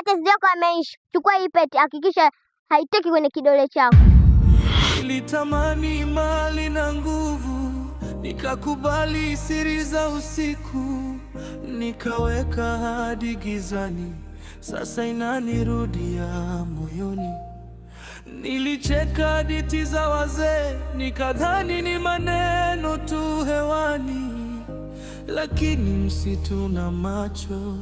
tezi yako yameisha. Chukua hii pete, hakikisha haiteki kwenye kidole chako. Nilitamani mali na nguvu, nikakubali siri za usiku, nikaweka hadi gizani, sasa inanirudia moyoni. Nilicheka hadithi za wazee, nikadhani ni maneno tu hewani, lakini msitu na macho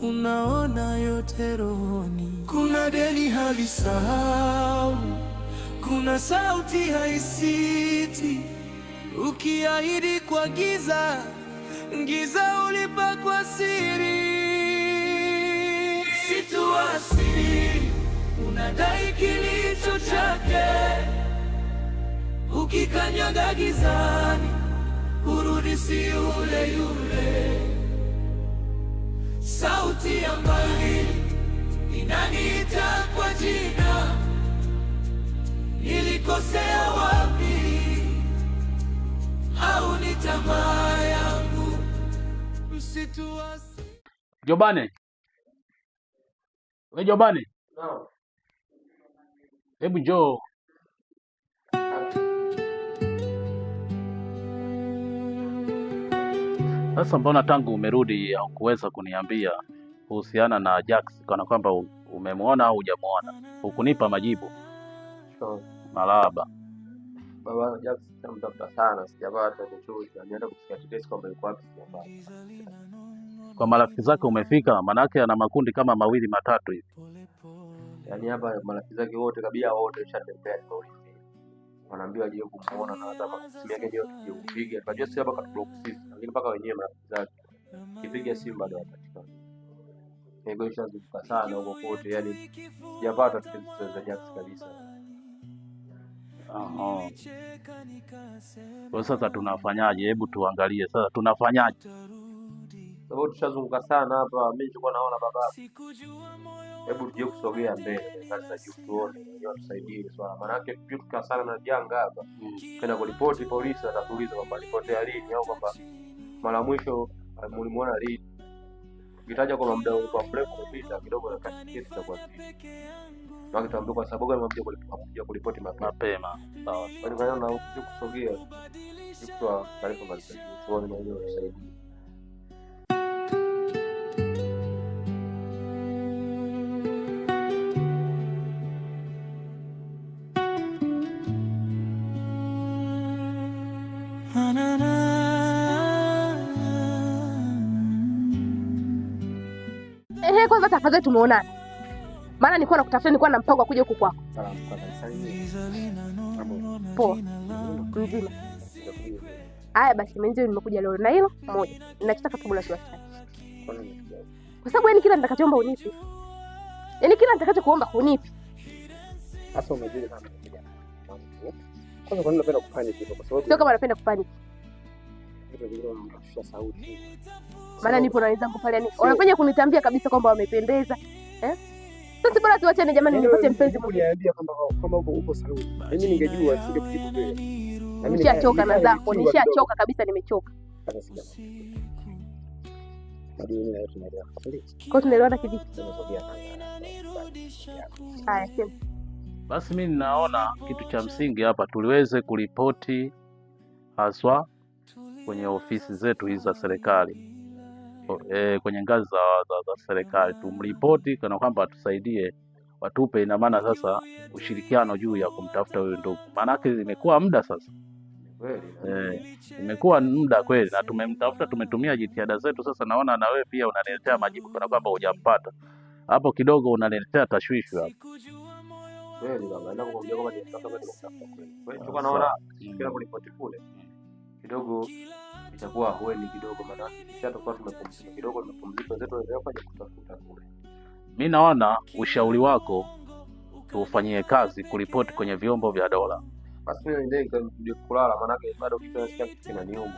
unaona yote rohoni. Kuna deni halisahau, kuna sauti haisiti, ukiahidi kwa giza, giza ulipa kwa siri. Msitu wa asili unadai kilicho chake, ukikanyaga gizani urudi si yule yule. Sauti ya mbali inaniita kwa jina, nilikosea wapi? Au ni tamaa yangu? Msitu wa Jobane. We Jobane. No. Hebu njoo. Sasa mbona tangu umerudi haukuweza kuniambia kuhusiana na Jax, kana kwamba umemwona au hujamuona? Hukunipa majibu. Sure. Malaba. Baba Jax namtafuta sana, sijapata chochote. Anaenda kusikia tetesi kwamba yuko wapi, sijapata. Kwa marafiki zake umefika? Manake ana makundi kama mawili matatu hivi. Yaani hapa marafiki zake wote kabisa wote washatembea polisi. Wanaambiwa je kumuona na hata simu yake je kupiga. Tunajua si hapa katublock sisi, lakini mpaka wenyewe marafiki zake kipiga simu bado hapatikani. Ego ishazunguka sana huko kote, yaani sijapata tetesi za Jax kabisa. Aha. Kwa sasa tunafanyaje? Hebu tuangalie sasa tunafanyaje? Sababu tushazunguka sana hapa, mimi nilikuwa naona baba. Hebu tuje kusogea mbele, sasa tuone ndio tusaidie swala. Maana yake tukikaa sana na janga hapa, kwenda kuripoti polisi atatuuliza kwamba alipotea lini au kwamba mara mwisho mlimuona lini. Ukitaja kwa muda mrefu kupita kidogo na kesi itakuwa vipi? Maana tuambie kwa sababu gani mmoja kuripoti mapema. Sawa. Kwa hiyo na kusogea kwa taarifa mbalimbali. Tuone ndio tusaidie. Kwanza tafadhali tumeonana. Maana nilikuwa nakutafuta, nilikuwa na mpango wa kuja huku kwako. Salamu kwa Poa. Mzima. Haya basi menzio nimekuja leo na hilo moja. Ninachotaka kabla tuachane. Kwa sababu yani kila nitakachoomba unipi. Yaani kila nitakachokuomba unipi. Sasa umejua kama nimekuja. Kwanza kwa nini unapenda kupanic hivyo? Kwa sababu sio kama napenda kupanic. Ndio ndio unashusha sauti. Maana nipo na wenzangu pale yani wanafanya kunitambia kabisa kwamba wamependeza. Sasa bora tuachane jamani, nipate mpenzi mwingine. Niambia kama uko saluti. Mimi ningejua singekujibu wewe. Nishachoka na zako, nishachoka kabisa, nimechoka. Sasa sijana. Hadi mimi na wewe tunaelewa. Kwa tunaelewana kivipi? Tunasogea. Haya, sema. Basi mimi ninaona kitu cha msingi hapa tuliweze kuripoti haswa kwenye ofisi zetu hizi za serikali. Kwenye ngazi za serikali tumripoti kana kwamba atusaidie, watupe, ina maana sasa ushirikiano juu ya kumtafuta huyo ndugu. Maana yake imekuwa muda sasa. Imekuwa muda kweli na tumemtafuta, tumetumia jitihada zetu. Sasa naona na wewe pia unaniletea majibu kana kwamba hujampata. Hapo kidogo unaniletea tashwishi hapo. Kweli baba, ndio kumwambia kwamba nitafuta kweli. Kweli tulikuwa naona kila kuripoti kule kidogo itakuwa hueni kidogo, maana kisha tutakuwa tumepumzika kidogo, tumepumzika zetu leo kaja kutafuta kule. Mimi naona ushauri wako tuufanyie kazi kuripoti kwenye vyombo vya dola. Basi mimi ndio kulala, maana yake bado kitu nasikia kitu kinaniuma.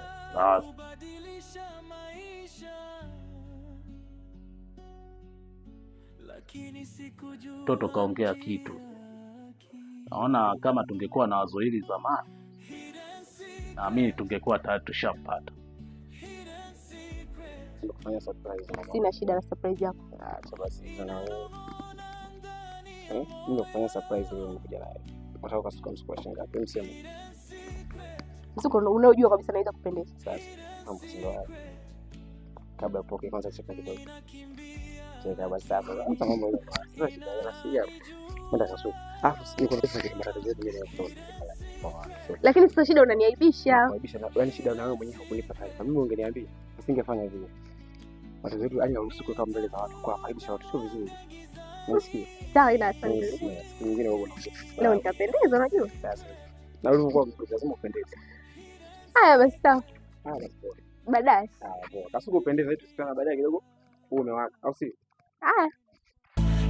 Toto kaongea kitu. Naona kama tungekuwa na wazo hili zamani, naamini tungekuwa tayari tushampata. Kufanya surprise. Sina shida na surprise yako. Acha basi sana wewe. Mimi nafanya surprise leo nikuja naye. Nataka ukasuka msuko shingapi msemo. Msuko unaojua kabisa naweza kupendeza. Sasa mambo sio hayo. Kabla upoke kwanza cheka kidogo. Cheka basi hapo. Hata mambo hiyo. Sasa shida. Nenda sasa. Niko pesa kwa matatizo yetu mimi na lakini sasa shida unaniaibisha. Unaniaibisha na yani shida na wewe mwenyewe hukunipa taarifa. Mimi ungeniambia nisingefanya hivyo. Matatizo yetu yani usiku kama mbele za watu kwa aibisha watu sio vizuri. Unasikia? Sawa ila asante. Siku nyingine wewe leo nitapendeza unajua? Sasa. Na ulivyokuwa mtu lazima upendeze. Haya basi sawa. Haya baadaye. Sawa poa. Kasuku upendeze vitu sana baadaye kidogo uwe umewaka au si? Haya.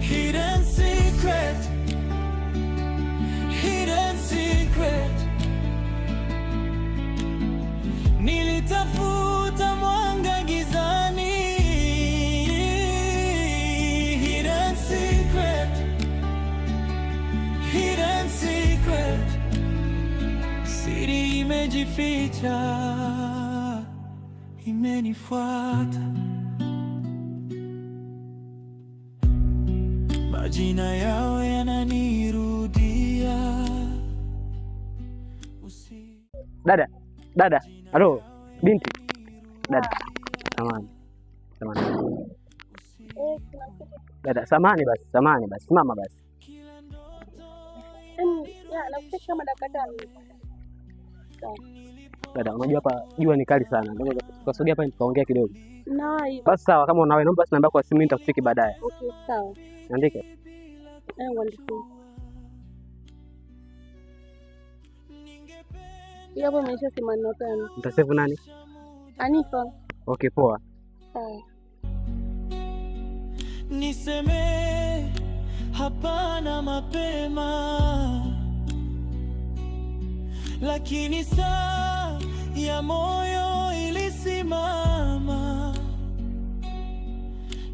Hidden secret, hidden secret. Nilitafuta mwanga gizani. Hidden secret, hidden secret. Siri imejificha, imenifuata. Majina yao yananirudia. Dada. Halo, binti. Dada. Samahani. Dada, samahani basi. Simama basi. Nakupeka kama dakika 5. Dada, unajua hapa jua ni kali sana. Ngoja tukasogea hapa tukaongea kidogo. Nawe. Basi sawa, kama unawe naomba basi namba kwa simu nitakufiki baadaye. Okay, sawa. Andika. Wonderful. Ila hapo maisha 85. Mtasave nani? Anifa. Okay, poa. Sawa. Niseme hapana mapema, lakini saa ya moyo ilisimama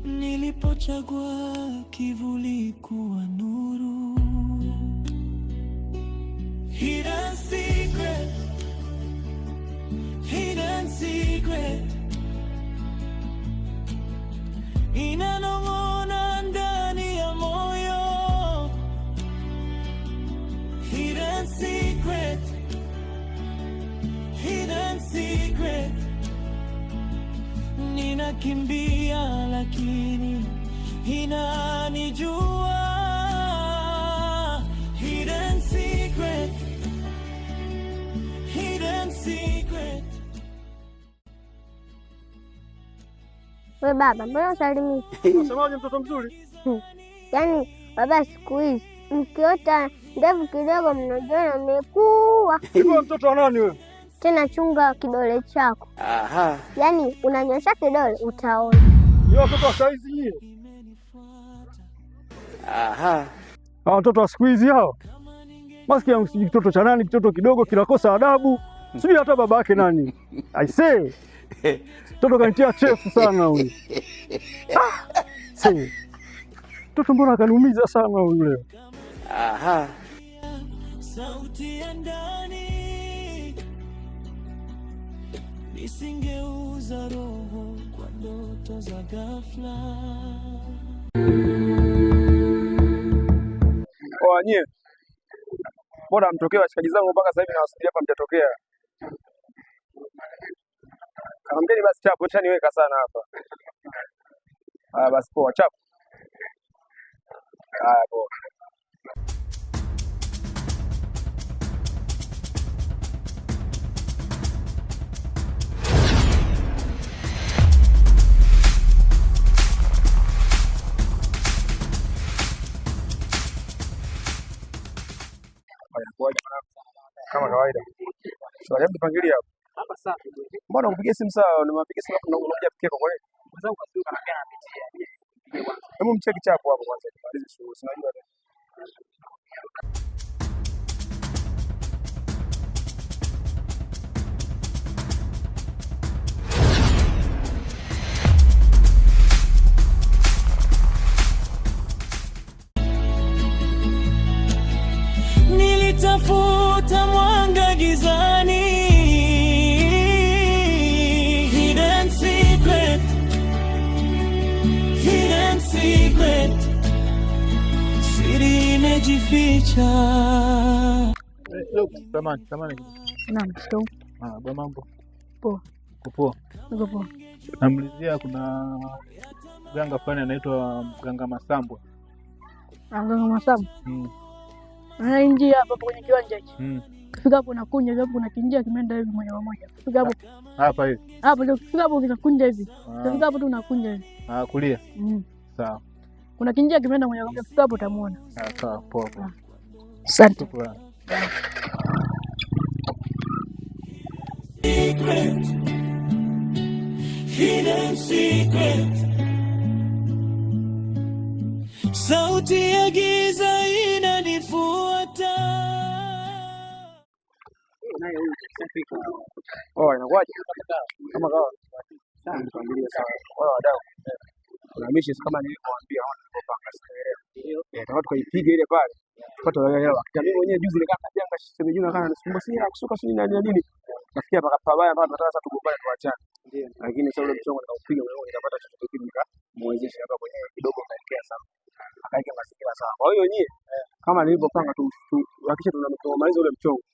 nilipochagua kivuli kuwa nuru. Hidden secret, hidden secret. Inanong'ona ndani ya moyo. Hidden secret, hidden secret. Ninakimbia lakini inanijua. Hidden secret, hidden secret. We baba, mbona usalimii? Unasemaje mtoto mzuri? Yaani baba siku hizi mkiota ndevu kidogo mnajiona mmekuwa. Wewe mtoto wa nani wewe? Tena chunga kidole chako. Aha. Yaani unanyosha kidole utaona. Yeye mtoto wa saizi hiyo. Aha. Hao watoto wa siku hizi hao. Masikia msiji kitoto cha nani, kitoto kidogo kinakosa adabu. Sijui hata baba yake nani. I say. Toto kanitia chefu sana huyu. Say. Toto mbona kaniumiza sana huyu leo. Aha. Sauti ya ndani nisingeuza roho kwa ndoto za ghafla. Kwa nyie. Bora mtokee washikaji zangu mpaka sasa hivi na wasubiri hapa mtatokea. Kaambeni basi chapo utaniweka sana hapa. Basi poa chapo. Poa. Kama kawaida. Sasa tupangilia hapo. Hapa sasa. Mbona unapiga simu sawa? Unampiga simu hapo unakuja pikeko kwa nini? Mwanangu kasiuka na gani anapitia. Hebu mcheki chapo hapo kwanza. Hizi shughuli unajua. Nilitafuta mwanga gizani. Hidden secret, hidden secret. Siri umejificha. Samani. Naam, sio. Bwana mambo. Poa. Poa. Niko poa. Namlizia kuna mganga fulani anaitwa Mganga Masambwa. Mganga Masambwa? Njia hapa kwenye kiwanja hiki. Kufika hapo nakunja hapo, kuna kinjia kimeenda hivi moja kwa moja. Kufika hapo. Hapa hivi. Hapo ndio kufika hapo kinakunja hivi. Kufika hapo tu nakunja hivi. Kulia. Sawa. Kuna kinjia kimeenda moja kwa moja. Kufika hapo utamuona. Sawa, poa. Asante. Secret, hidden secret. Sauti ya giza inanifuata. Inakuwaje? Kama kawa. Tuangalie sawa. Wadau. Tunahamisha kama nilivyowaambia nilipopanga sasa. Ndio. Tukaipiga ile pale. Tupate hela. Mimi mwenyewe juzi nikaa kajanga semejuna kana nasumba sina kusuka sini na nini. Nafikia pabaya mpaka tunataka sasa tugombane tuachane. Ndio. Lakini sasa ule mchongo nikaupiga mwenyewe nikapata chochote kitu nikamwezesha hapa kwenye kidogo kaelekea sawa. Akaike mazingira sawa. Kwa hiyo nyie kama nilivyopanga tu hakikisha tunamaliza ule mchongo.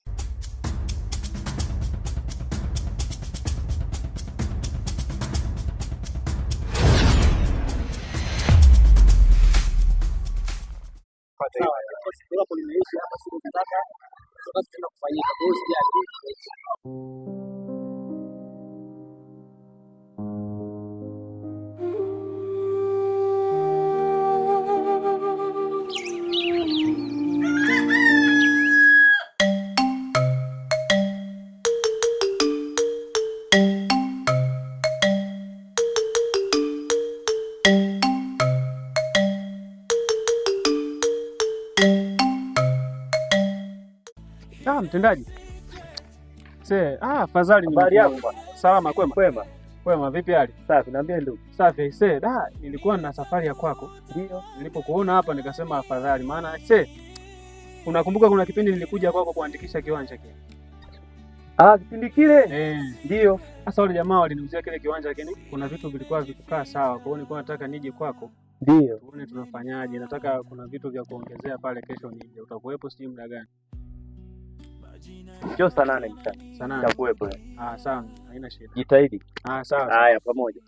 Mtendaji. Afadhali ni habari yako bwana. Salama kwema? Kwema, vipi hali? Safi, niambie ndugu. Safi, nilikuwa na safari ya kwako. Ndio. Nilipokuona hapa nikasema afadhali maana unakumbuka kuna kipindi nilikuja kwako kuandikisha kiwanja kile. Kipindi kile? Ndio. Sasa wale jamaa waliniuzia kile kiwanja lakini kuna vitu vilikuwa vikukaa sawa. Kwa hiyo nilikuwa nataka nije kwako. Ndio. Tuone tunafanyaje. Nataka kuna vitu vya kuongezea pale kesho nije. Utakuwepo sijui muda gani? Njoo saa 8 mchana. Saa 8. Nitakuwepo. Sawa, haina shida. Jitahidi. Sawa. Haya pamoja.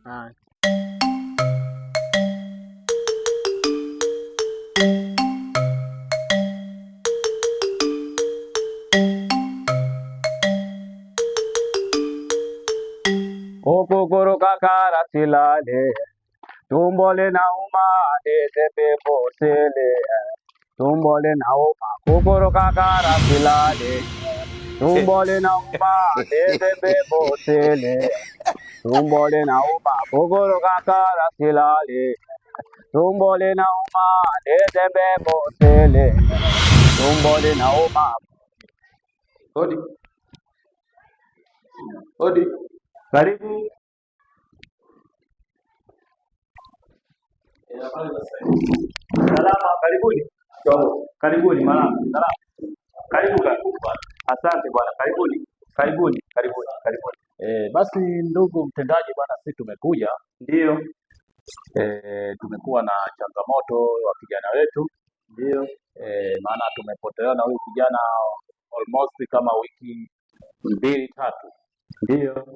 Kokoro kakara silale. Tumbole na uma de pepo sele. Tumbole na uma kokoro kakara silale. Tumbole na uma de pepo sele. Tumbole na uma kokoro kakara silale. Tumbole na uma de pepo sele. Tumbole na uma. Odi. Karibu. Salama, karibuni. Karibuni mwanangu. Salama. Karibu. Asante bwana. Karibuni. Basi ndugu mtendaji bwana, sisi tumekuja. Ndio. Tumekuwa na changamoto wa kijana wetu. Ndio. Maana tumepotelewa na huyu kijana almost kama wiki 2-3. Ndio.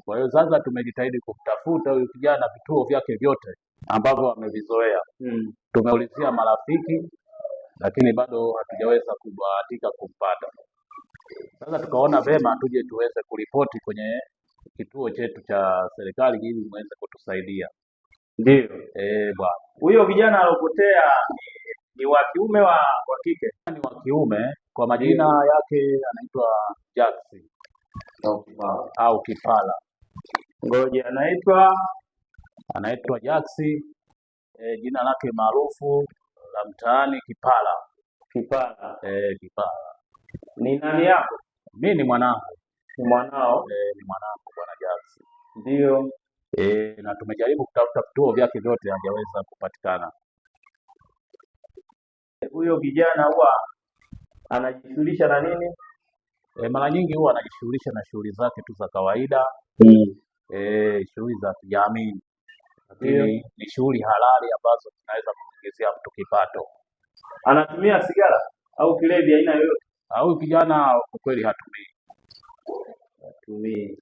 Kwa hiyo sasa tumejitahidi kumtafuta huyu kijana vituo vyake vyote ambavyo amevizoea. Tumeulizia marafiki lakini bado hatujaweza kubahatika kumpata. Sasa tukaona vema tuje tuweze kuripoti kwenye kituo chetu cha serikali ili muweze kutusaidia. Ndio. Bwana. Huyo kijana alopotea ni wa kiume wa kike? Ni wa kiume, kwa majina yake anaitwa Jackson au Kipala. Ngoja, anaitwa Jackson. Jina lake maarufu la mtaani Kipala. Kipala. Kipala. Ni nani yako? Mimi ni mwanangu. Ni mwanao? Ni mwanangu bwana Jackson. Ndio. Na tumejaribu kutafuta vituo vyake vyote hajaweza kupatikana. Huyo kijana huwa anajishughulisha na nini? Mara nyingi huwa anajishughulisha na shughuli zake tu za kawaida. Shughuli za kijamii. Lakini ni shughuli halali ambazo zinaweza kumwingizia mtu kipato. Anatumia sigara au kilevi aina yoyote? Au kijana kwa kweli hatumii. Hatumii.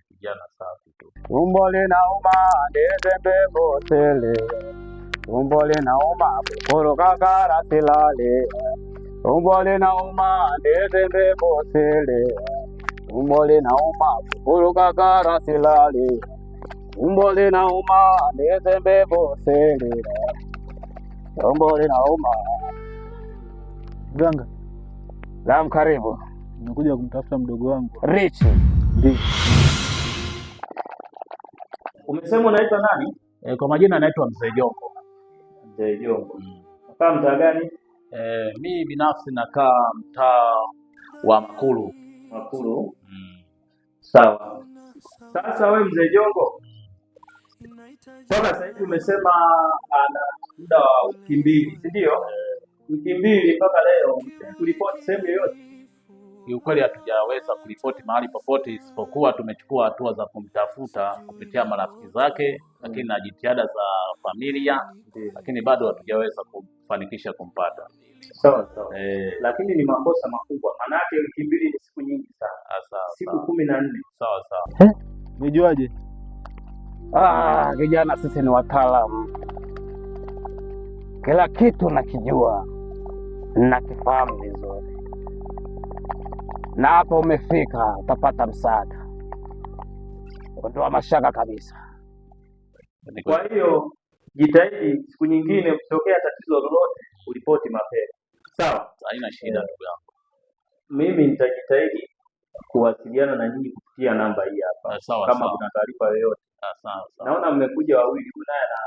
Kijana safi tu. Tumbo linauma ndezembe bosele, tumbo linauma kukoroka kara silale, tumbo linauma ndezembe bosele, tumbo linauma kukoroka kara silale, tumbo linauma ndezembe bosele, tumbo linauma. Ganga, Naam, karibu. nimekuja kumtafuta mdogo wangu. Rich. Ndio. Umesema unaitwa nani? Kwa majina naitwa Mzee Jongo. Mzee Jongo. Unakaa mtaa gani? Mimi binafsi nakaa mtaa wa Makulu. Makulu. Sawa. Sasa wewe Mzee Jongo, mpaka sasa hivi umesema ana muda wa wiki mbili, si ndio? Wiki mbili mpaka leo kulipoti sehemu yoyote? Kiukweli hatujaweza kuripoti mahali popote, isipokuwa tumechukua hatua za kumtafuta kupitia marafiki zake, lakini na jitihada za familia, lakini bado hatujaweza kufanikisha kumpata. Sawa sawa. Lakini ni makosa makubwa, manake wiki mbili ni siku nyingi sana. Sawa, siku 14. Sawa sawa. Umejuaje? Vijana sisi ni wataalamu, kila kitu nakijua, nakifahamu vizuri, na hapa umefika utapata msaada, ondoa mashaka kabisa. Kwa hiyo jitahidi siku nyingine kutokea tatizo lolote uripoti mapema. Sawa? Haina shida ndugu yangu. Mimi nitajitahidi kuwasiliana na nyinyi kupitia namba hii hapa. Kama kuna taarifa yoyote. Sawa. Naona mmekuja wawili, huyu naye na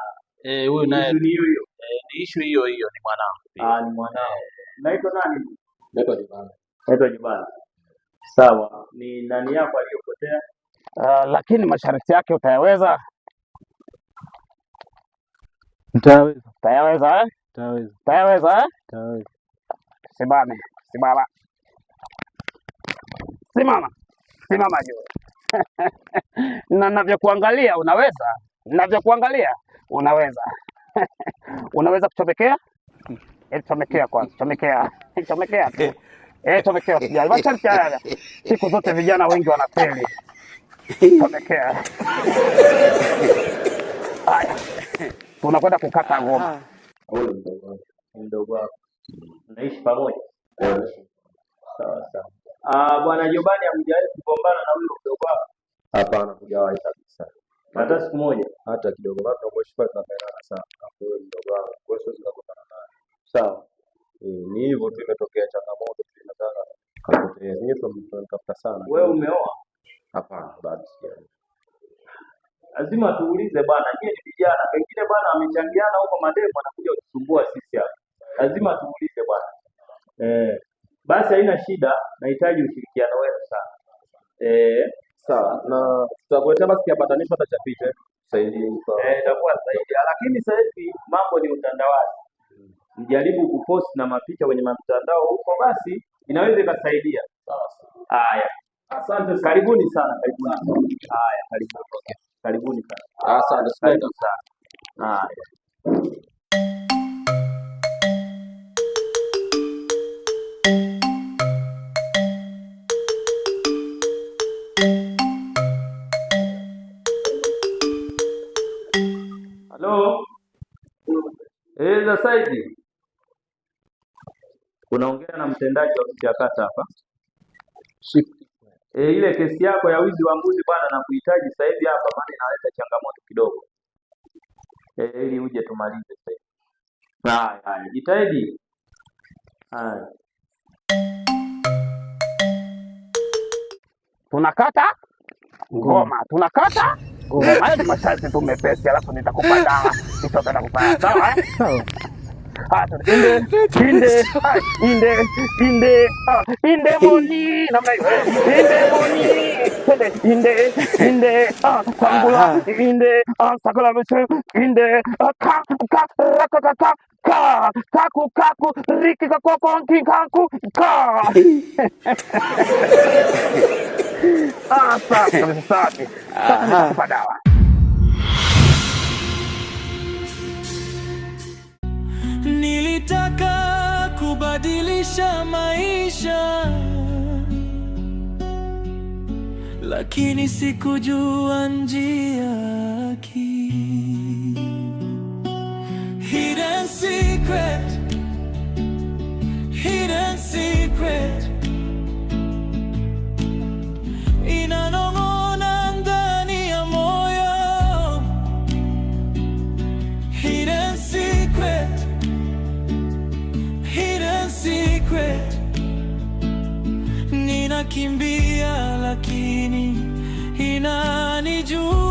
huyu naye ni hiyo. Ni issue hiyo ni mwanangu. Ni mwanao. Naitwa nani? Naitwa Jibana. Naitwa Jibana. Sawa. Ni nani yako aliyopotea? Lakini masharti yake utayaweza? Nitaweza. Utayaweza eh? Nitaweza. Utayaweza eh? Nitaweza. Simama. Simama juu. Na ninavyokuangalia unaweza. Unaweza kuchomekea? Chomekea kwanza. Chomekea tu. Chomekea sijali. Masharti haya. Siku zote vijana wengi wanafeli. Chomekea. Haya. Tunakwenda kukata ngoma. Mdogo wako. Naishi pamoja? Sawa. Bwana Jobani, hamjawahi kugombana na huyo mdogo wako? Hapana, hujawahi kabisa. Hata siku moja? Hata kidogo. Bado tunamheshimu tunapendana sana. Huyo mdogo wangu. Kwa hiyo siwezi kugombana naye. Sawa. Ni hivyo tu, imetokea changamoto tunataka kupoteza. Nyinyi tunatafuta sana. Wewe umeoa? Hapana, bado sijaoa. Lazima tuulize bwana, nyie ni vijana, pengine bwana amechangiana huko mademo anakuja kutusumbua sisi hapa. Lazima tuulize bwana. Basi haina shida, nahitaji ushirikiano wenu sana. Sawa. Na tutakuletea basi kiambatanisho hata cha picha saidia. Itakuwa zaidi. Lakini sasa hivi mambo ni utandawazi. Mjaribu kupost na mapicha kwenye mitandao huko, basi inaweza ikasaidia. Sawa. Haya. Asante, karibuni sana. Haya, karibuni sana. Asante sana. Haya. Halo. Za Saidi. Unaongea na mtendaji wa ofisi ya kata hapa. Ile kesi yako ya wizi wa mbuzi bwana, na kuhitaji sasa hivi hapa, maana inaleta changamoto kidogo. Ili uje tumalize sasa. Haya, jitahidi. Haya. Tunakata ngoma. Haya ni masharti tu mepesi, alafu nitakupa dawa. Nitakwenda kupata. Sawa eh? Sawa. Inde moni namna hiyo. Inde sangula sakula mse inde kaku riki kako kaku safi. Sasa nitakupa dawa. Nilitaka kubadilisha maisha, lakini sikujua njia ki. Hidden secret, hidden secret, inanong'ona ndani ya moyo. Hidden secret, hidden secret, ninakimbia lakini inanijua.